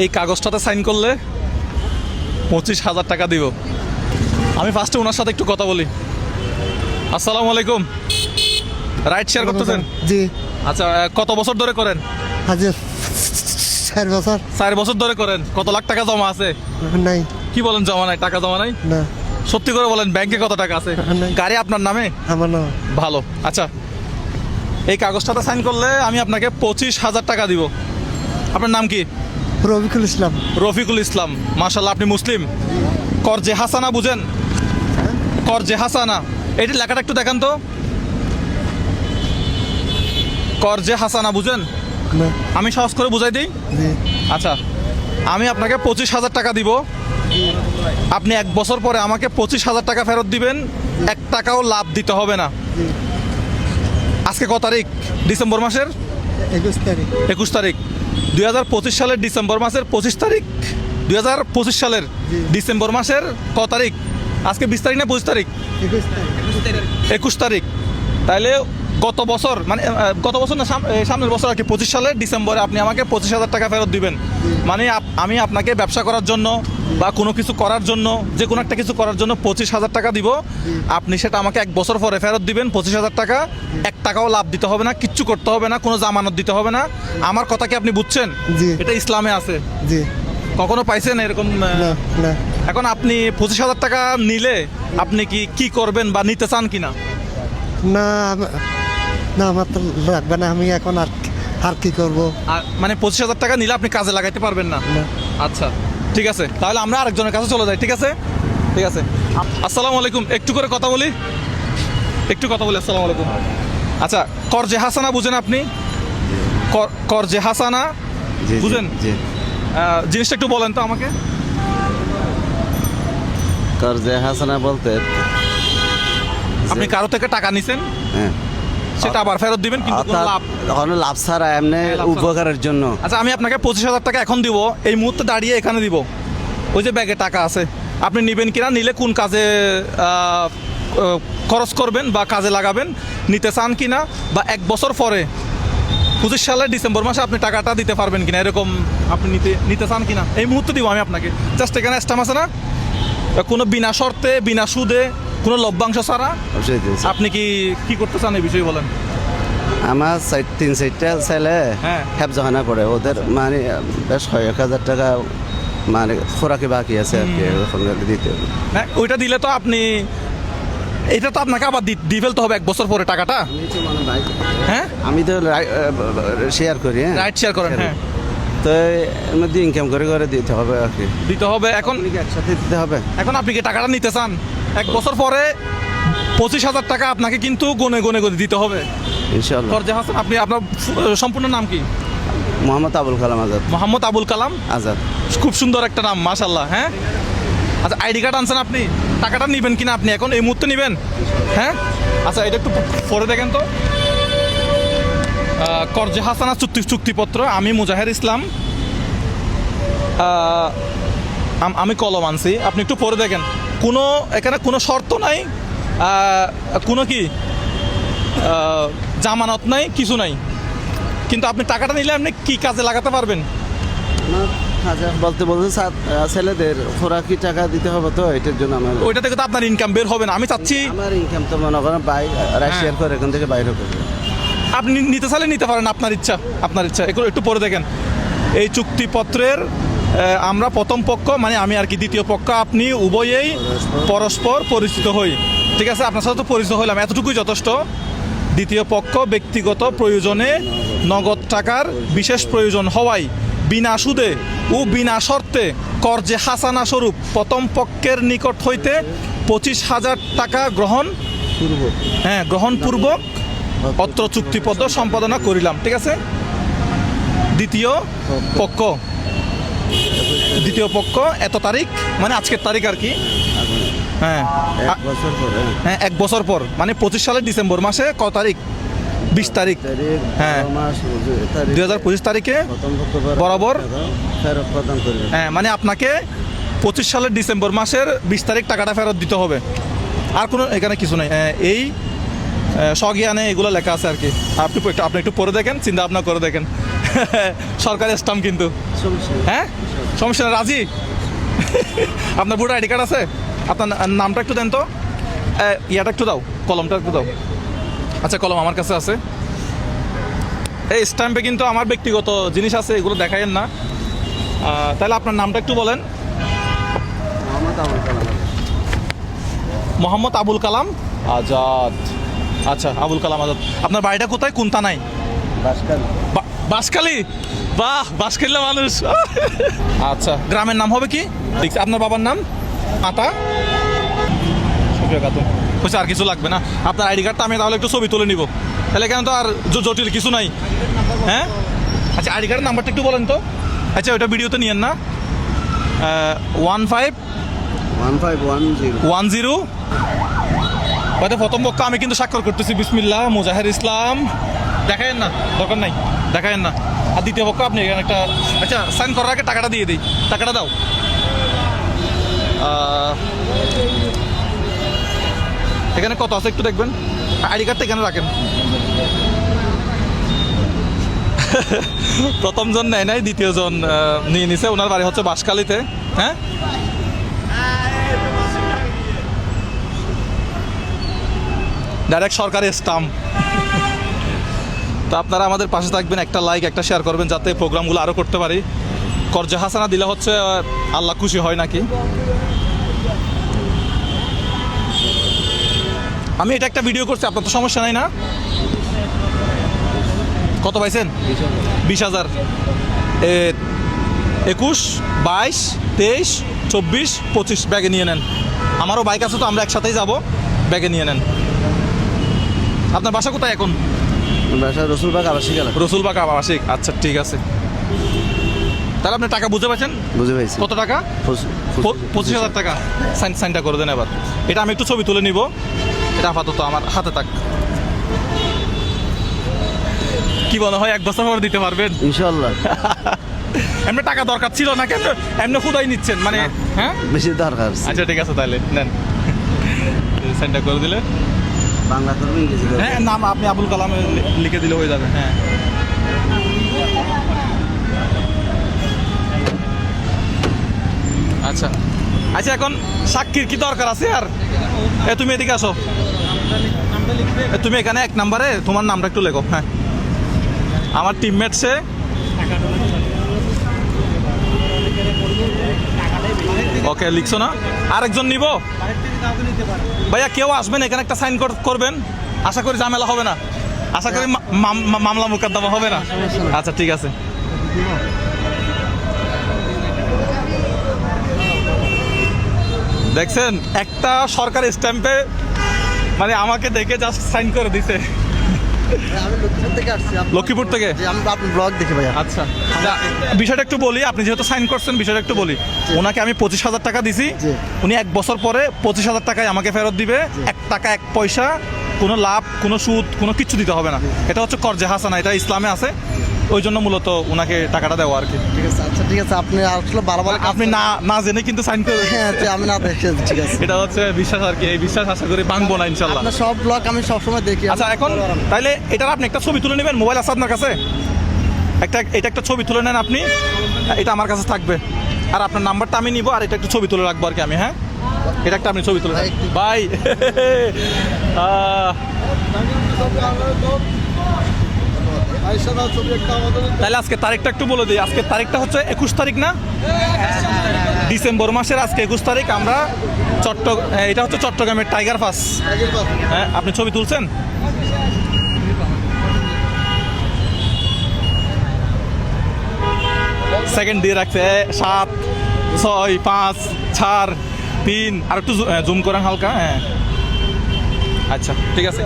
এই কাগজটাতে সাইন করলে 25,000 টাকা দিব। আমি ফার্স্টে ওনার সাথে একটু কথা বলি। আসসালামু আলাইকুম, রাইড শেয়ার করতেছেন? জি। আচ্ছা, কত বছর ধরে করেন? আজ 4 বছর। 4 বছর ধরে করেন। কত লাখ টাকা জমা আছে? নাই। কি বলেন, জমা নাই? টাকা জমা নাই? না। সত্যি করে বলেন, ব্যাংকে কত টাকা আছে? নাই। গাড়ি আপনার নামে? আমার না। ভালো। আচ্ছা, এই কাগজটাতে সাইন করলে আমি আপনাকে 25,000 টাকা দিব। আপনার নাম কি? রফিকুল ইসলাম। রফিকুল ইসলাম, মাশাআল্লাহ। আপনি মুসলিম? করজে হাসানা বুঝেন? করজে হাসানা, এটি লেখাটা একটু দেখান তো। করজে হাসানা বুঝেন? না। আমি সহজ করে বুঝাই দিই। জি। আচ্ছা, আমি আপনাকে 25,000 টাকা দিব। আপনি 1 বছর পরে আমাকে 25,000 টাকা ফেরত দিবেন। 1 টাকাও লাভ দিতে হবে না। জি। আজকে কত তারিখ? ডিসেম্বর মাসের 21 তারিখ। 21 তারিখ। 2025 সালের ডিসেম্বর মাসের 25 তারিখ। 2025 সালের জি। ডিসেম্বর মাসের কত তারিখ? আজকে 20 তারিখ না 25 তারিখ? 21 তারিখ। 21 তারিখ। তাইলে গত বছর, মানে গত বছর না, সামনের বছর আর কি, 25 সালের ডিসেম্বরে আপনি আমাকে 25,000 টাকা ফেরত দিবেন। মানে আমি আপনাকে ব্যবসা করার জন্য বা কোনো কিছু করার জন্য, যে কোনো একটা কিছু করার জন্য 25,000 টাকা দিব। আপনি সেটা আমাকে 1 বছর পরে ফেরত দিবেন 25,000 টাকা। 1 টাকাও লাভ দিতে হবে না, কিচ্ছু করতে হবে না, কোনো জামানত দিতে হবে না। আমার কথা কি আপনি বুঝছেন? জি। এটা ইসলামে আছে। জি। কখনো পাইছেন এরকম? না। না। এখন আপনি 25,000 টাকা নিলে আপনি কি করবেন বা নিতে চান কিনা? না। না, আমার তো লাগবে না। আমি এখন আর কি করব? আর মানে 25,000 টাকা নিলে আপনি কাজে লাগাইতে পারবেন না? না। আচ্ছা, ঠিক আছে, তাহলে আমরা আরেকজনের কাছে চলে যাই। ঠিক আছে, ঠিক আছে। আসসালামু আলাইকুম, একটু করে কথা বলি, একটু কথা বলি। আসসালামু আলাইকুম। আচ্ছা, করজে হাসানা বুঝেন আপনি? করজে হাসানা বুঝেন? জি। জিনিসটা একটু বলেন তো আমাকে। কর্জে হাসানা বলতে আপনি কারো থেকে টাকা নিছেন, হ্যাঁ, সেটা আবার ফেরত দিবেন, কিন্তু কোনো অর্থাৎ লাভ। কোনো লাভ ছাড়া এমনি হ্যাঁ, লাভ ছাড়া। উপকারের জন্য। আচ্ছা, আমি আপনাকে 25,000 টাকা এখন দিব, এই মুহূর্তে দাঁড়িয়ে এখানে দিব। ওই যে ব্যাগে টাকা আছে, আপনি নেবেন কিনা, নিলে কোন কাজে খরচ করবেন বা কাজে লাগাবেন, নিতে চান কিনা, বা 1 বছর পরে 25 সালের ডিসেম্বর মাসে আপনি টাকাটা দিতে পারবেন কিনা, এরকম আপনি নিতে চান কিনা, এই মুহূর্তে দিব আমি আপনাকে। জাস্ট এখানে স্ট্যাম্প আছে না, কোনো বিনা শর্তে, বিনা সুদে, কোনো লভ্যাংশ ছাড়া। অবশ্যই দিয়েছে। আপনি কি করতে চান এই বিষয়ে বলেন। আমার 3-4টা ছেলে হ্যাঁ। হেফজখানা পড়ে, ওদের মানে বেশ 1,000 টাকা মানে খোরাকি বাকি আছে আর কি, এখন দিতে হবে। হ্যাঁ, ওইটা দিলে তো আপনি, এটা তো আপনাকে আবার দিয়ে ফেলতে হবে 1 বছর পরে টাকাটা। হ্যাঁ, আমি তো শেয়ার করি, হ্যাঁ, রাইট শেয়ার করেন। হ্যাঁ, তো এর মধ্যে ইনকাম করে করে দিতে হবে আর কি, দিতে হবে। এখন একসাথে দিতে হবে। এখন আপনি কি টাকাটা নিতে চান? 1 বছর পরে 25,000 টাকা আপনাকে কিন্তু গনে গনে গনে দিতে হবে। ইনশাআল্লাহ। করজে হাসান, আপনি আপনার সম্পূর্ণ নাম কি? মোহাম্মদ আবুল কালাম আজাদ। মোহাম্মদ আবুল কালাম আজাদ। খুব সুন্দর একটা নাম, মাশাআল্লাহ। হ্যাঁ, আচ্ছা, আইডি কার্ড আনছেন আপনি? টাকাটা নেবেন কিনা আপনি এখন এই মুহূর্তে নেবেন? হ্যাঁ, আচ্ছা, এটা একটু পরে দেখেন তো। করজে হাসানা চুক্তিপত্র। আমি মুজাহির ইসলাম, আমি কলম আনছি, আপনি একটু পরে দেখেন। এখানে কোনো শর্ত নাই, কোনো কি জামানত নাই, কিছু নাই, কিন্তু আপনি টাকাটা নিলে আপনি কি কাজে লাগাতে পারবেন? বলতে ছেলেদের খোরাকি টাকা দিতে হবে, তো এটার জন্য আমার ওইটা থেকে তো আপনার ইনকাম বের হবে না। আমি চাচ্ছি আমার ইনকাম তো মনে করেন রাশিয়ার করে এখান থেকে বাইরে করে। আপনি নিতে চাইলে নিতে পারেন, আপনার ইচ্ছা, আপনার ইচ্ছা। এগুলো একটু পরে দেখেন। এই চুক্তিপত্রের আমরা প্রথম পক্ষ, মানে আমি আর কি দ্বিতীয় পক্ষ, আপনি উভয়েই পরস্পর পরিচিত হই। ঠিক আছে, আপনার সাথে তো পরিচিত হইলাম, এতটুকুই যথেষ্ট। দ্বিতীয় পক্ষ ব্যক্তিগত প্রয়োজনে নগদ টাকার বিশেষ প্রয়োজন হওয়ায় বিনা সুদে ও বিনা শর্তে করজে হাসানা স্বরূপ প্রথম পক্ষের নিকট হইতে 25,000 টাকা গ্রহণপূর্বক অত্র চুক্তিপত্র সম্পাদনা করিলাম। ঠিক আছে, দ্বিতীয় পক্ষ এত তারিখ, মানে আজকের তারিখ আর কি। হ্যাঁ, 1 বছর পরে। হ্যাঁ, 1 বছর পর, মানে 25 সালের ডিসেম্বর মাসে কত তারিখ? 20 তারিখ। হ্যাঁ, 2025 তারিখে বরাবর ফেরত প্রদান করবে। হ্যাঁ, মানে আপনাকে 25 সালের ডিসেম্বর মাসের 20 তারিখ টাকাটা ফেরত দিতে হবে। আর কোনো এখানে কিছু নেই। এই স্বজ্ঞানে এগুলো লেখা আছে আর কি। আপনি একটু পরে দেখেন, চিন্তা ভাবনা করে দেখেন। সরকারি স্টাম্প কিন্তু, হ্যাঁ সমস্যা না, রাজি? আপনার ভোটার আইডি কার্ড আছে? আপনার নামটা একটু দেন তো, ইয়াটা একটু দাও, কলমটা একটু দাও। আচ্ছা কলম আমার কাছে আছে। এই স্ট্যাম্পে কিন্তু আমার ব্যক্তিগত জিনিস আছে, এগুলো দেখাইয়েন না। তাহলে আপনার নামটা একটু বলেন। মোহাম্মদ আবুল কালাম আজাদ। আচ্ছা আবুল কালাম আজাদ। আপনার বাড়িটা কোথায়, কোন থানায়? বাঁশখালী। বাহ, বাঁশখালী মানুষ। আচ্ছা, গ্রামের নাম হবে কি? আপনার বাবার নাম? মাতা সুপ্রিয়া খাতুন। হচ্ছে, আর কিছু লাগবে না? আপনার আইডি কার্ডটা আমি তাহলে একটু ছবি তুলে নিব, তাহলে কেন তো আর জটিল কিছু নাই। হ্যাঁ আচ্ছা, আইডি কার্ডের নাম্বারটা একটু বলেন তো। আচ্ছা ওইটা ভিডিওতে নিয়েন না। 1510 হয়তো প্রথম পক্ষ আমি কিন্তু স্বাক্ষর করতেছি, বিসমিল্লাহ মুজাহির ইসলাম। দেখায়েন না, দরকার নাই, দেখায়েন না। আর দ্বিতীয় পক্ষ আপনি এখানে একটা, আচ্ছা সাইন করার আগে টাকাটা দিয়ে দিই, টাকাটা দাও। এখানে কত আছে একটু দেখবেন, আইডি কার্ডটা এখানে রাখেন। প্রথম জন নেয় নাই, দ্বিতীয় জন নিয়ে নিছে। ওনার বাড়ি হচ্ছে বাঁশখালীতে। হ্যাঁ ডাইরেক্ট সরকারি স্টাম্প। তো আপনারা আমাদের পাশে থাকবেন, একটা লাইক একটা শেয়ার করবেন যাতে প্রোগ্রামগুলো আরও করতে পারি। কর্জে হাসানা দিলে হচ্ছে আল্লাহ খুশি হয় নাকি। আমি এটা একটা ভিডিও করছি, আপনার তো সমস্যা নাই না? কত পাইছেন? 20,000। 21, 22, 23, 24, 25 ব্যাগে নিয়ে নেন। আমারও বাইক আছে তো, আমরা একসাথেই যাব, ব্যাগে নিয়ে নেন। আপনার বাসা কোথায় এখন? রসুলবাগ আবাসিক এলাকা। রসুলবাগ আবাসিক, আচ্ছা ঠিক আছে। তাহলে আপনি টাকা বুঝে পাচ্ছেন? বুঝে পাইছি। কত টাকা? 25,000 টাকা। সাইনটা করে দেন এবার। এটা আমি একটু ছবি তুলে নিব, এটা আপাতত আমার হাতে থাক। কি মনে হয় 1 বছর পর দিতে পারবেন? ইনশাআল্লাহ। এমনি টাকা দরকার ছিল না কেন, এমনি খুদাই নিচ্ছেন মানে? হ্যাঁ বেশি দরকার। আচ্ছা ঠিক আছে, তাহলে নেন, সাইনটা করে দিলে। বাংলা করবে, ইংরেজি করবে? হ্যাঁ নাম আপনি আবুল কালাম লিখে দিলে হয়ে যাবে। হ্যাঁ আচ্ছা আচ্ছা, এখন সাক্ষীর কি দরকার আছে আর? তুমি এদিকে আসো, তুমি এখানে 1 নম্বরে তোমার নামটা একটু লেখো। হ্যাঁ আমার টিমমেট সে। ওকে লিখছো না? আরেকজন নিব ভাইয়া, কেউ আসবেন এখানে একটা সাইন করবেন, আশা করি ঝামেলা হবে না, আশা করি মামলা মোকদ্দমা হবে না। আচ্ছা ঠিক আছে। দেখছেন, একটা সরকারি স্ট্যাম্পে মানে আমাকে দেখে জাস্ট সাইন করে দিছে। আমি লক্ষ্মীপুর থেকে আসছি। লক্ষ্মীপুর থেকে? আমি আপনার ব্লগ দেখি ভাইয়া। আচ্ছা, বিষয়টা একটু বলি, আপনি যেহেতু সাইন করছেন বিষয়টা একটু বলি। ওনাকে আমি 25,000 টাকা দিছি, উনি 1 বছর পরে 25,000 টাকায় আমাকে ফেরত দিবে। 1 টাকা 1 পয়সা কোনো লাভ, কোনো সুদ, কোনো কিচ্ছু দিতে হবে না। এটা হচ্ছে কর্জে হাসানা, এটা ইসলামে আছে, ওই জন্য মূলত ওনাকে টাকাটা দেওয়া আর কি। ঠিক আছে, আচ্ছা ঠিক আছে। আপনি আসলে বারবার আপনি না জেনে কিন্তু সাইন করে। হ্যাঁ আমি না দেখে, ঠিক আছে। এটা হচ্ছে বিশ্বাস আর কি, এই বিশ্বাস আশা করি ভাঙবো না ইনশাল্লাহ। আপনার সব ব্লগ আমি সবসময় দেখি। আচ্ছা এখন তাইলে এটার আপনি একটা ছবি তুলে নেবেন, মোবাইল আছে আপনার কাছে? এটা একটা ছবি তুলে নেন আপনি, এটা আমার কাছে থাকবে। আর আপনার নাম্বারটা আমি নিব, আর এটা একটু ছবি তুলে রাখবো আর কি আমি। হ্যাঁ এটা একটা আপনি ছবি তুলে নেন ভাই। তাহলে আজকে তারিখটা একটু বলে দিই। আজকে তারিখটা হচ্ছে 21 তারিখ না? ডিসেম্বর মাসের আজকে 21 তারিখ। আমরা এটা হচ্ছে চট্টগ্রামের টাইগার পাস। হ্যাঁ আপনি ছবি তুলছেন? সেকেন্ড দিয়ে রাখছে 7, 6, 5, 4, 3। আর একটু জুম করেন হালকা। হ্যাঁ আচ্ছা ঠিক আছে,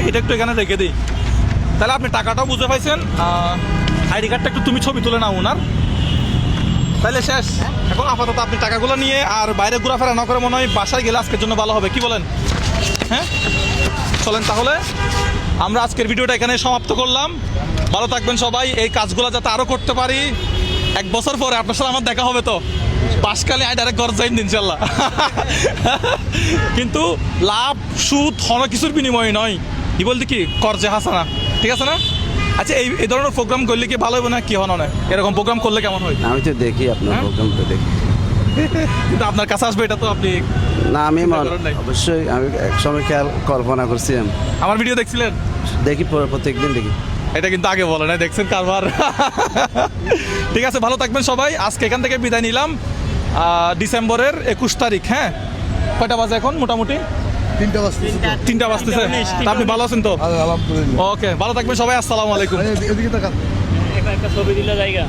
এটা একটু এখানে রেখে দিই। তাহলে আপনি টাকাটাও বুঝে পাইছেন, আইডি কার্ডটা একটু তুমি ছবি তুলে নাও ওনার, তাহলে শেষ। এখন আপাতত আপনি টাকাগুলো নিয়ে আর বাইরে ঘোরাফেরা না করে মনে হয় বাসায় গেলে আজকের জন্য ভালো হবে, কি বলেন? হ্যাঁ চলেন তাহলে আমরা আজকের ভিডিওটা এখানে সমাপ্ত করলাম। ভালো থাকবেন সবাই, এই কাজগুলো যাতে আরও করতে পারি। 1 বছর পরে আপনার সাথে আমার দেখা হবে তো, বাঁশখালী ডাইরেক্ট ঘর যাইন ইনশাল্লাহ। কিন্তু লাভ সুদ কোনো কিছুর বিনিময়ে নয়, কি বলতে কি কর্জে হাসানা, ঠিক আছে না? আচ্ছা এই ধরনের প্রোগ্রাম করলে কি ভালো হবে না কি হন না এরকম প্রোগ্রাম করলে কেমন হয় আমি তো দেখি আপনার হ্যাঁ? প্রোগ্রাম তো দেখি। কিন্তু আপনার কাছে আসবে এটা তো আপনি না আমি চিন্তা করেন নাই? অবশ্যই আমি এক সময় কল্পনা করছি আমি। আমার ভিডিও দেখছিলেন দেখি প্রত্যেকদিন দেখি। এটা কিন্তু আগে বলে না দেখছেন কারবার ঠিক আছে ভালো থাকবেন সবাই আজকে এখান থেকে বিদায় নিলাম ডিসেম্বরের 21 তারিখ হ্যাঁ কয়টা বাজে এখন মোটামুটি 3টা বাজছে 3টা বাজতেছে তা আপনি ভালো আছেন তো আলহামদুলিল্লাহ ওকে ভালো থাকবেন সবাই আসসালামু আলাইকুম এদিকে তাকান একটা ছবি দিলে জায়গা